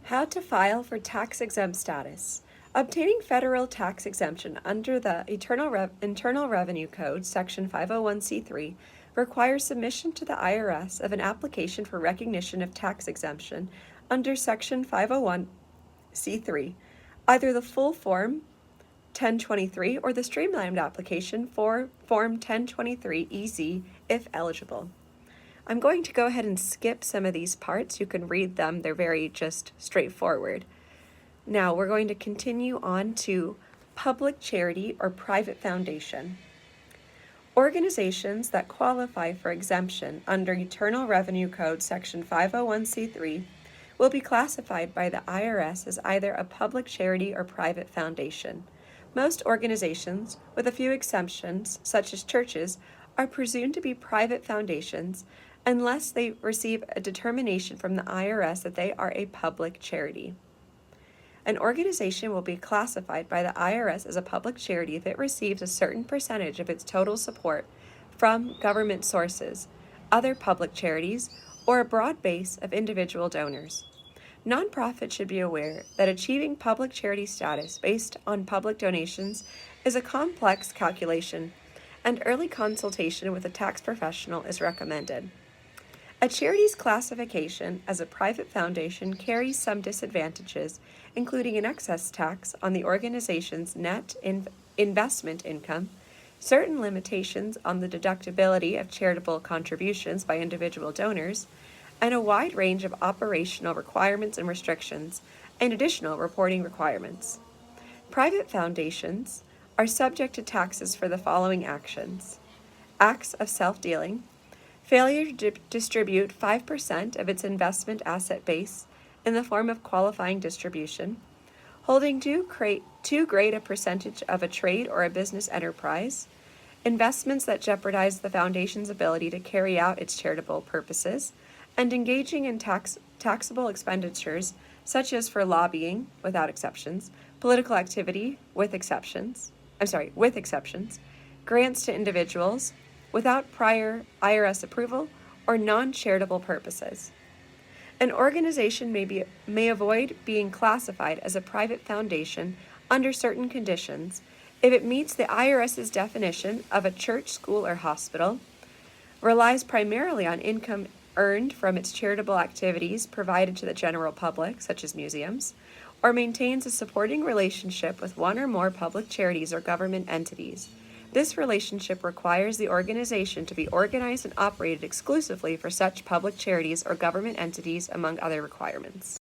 How to file for tax-exempt status. Obtaining federal tax exemption under the Internal Revenue Code, Section 501c3, requires submission to the IRS of an application for recognition of tax exemption under Section 501c3, either the full Form 1023 or the streamlined application for Form 1023-EZ if eligible. I'm going to go ahead and skip some of these parts. You can read them. They're very just straightforward. Now we're going to continue on to public charity or private foundation. Organizations that qualify for exemption under Internal Revenue Code Section 501c3 will be classified by the IRS as either a public charity or private foundation. Most organizations, with a few exceptions, such as churches, are presumed to be private foundations unless they receive a determination from the IRS that they are a public charity. An organization will be classified by the IRS as a public charity if it receives a certain percentage of its total support from government sources, other public charities, or a broad base of individual donors. Nonprofits should be aware that achieving public charity status based on public donations is a complex calculation, and early consultation with a tax professional is recommended. A charity's classification as a private foundation carries some disadvantages, including an excess tax on the organization's net investment income, certain limitations on the deductibility of charitable contributions by individual donors, and a wide range of operational requirements and restrictions, and additional reporting requirements. Private foundations are subject to taxes for the following actions: acts of self-dealing, failure to distribute 5% of its investment asset base in the form of qualifying distribution, holding too great a percentage of a trade or a business enterprise, investments that jeopardize the foundation's ability to carry out its charitable purposes, and engaging in taxable expenditures such as for lobbying, without exceptions, political activity, with exceptions, grants to individuals, without prior IRS approval, or non-charitable purposes. An organization may avoid being classified as a private foundation under certain conditions if it meets the IRS's definition of a church, school, or hospital, relies primarily on income earned from its charitable activities provided to the general public, such as museums, or maintains a supporting relationship with one or more public charities or government entities. This relationship requires the organization to be organized and operated exclusively for such public charities or government entities, among other requirements.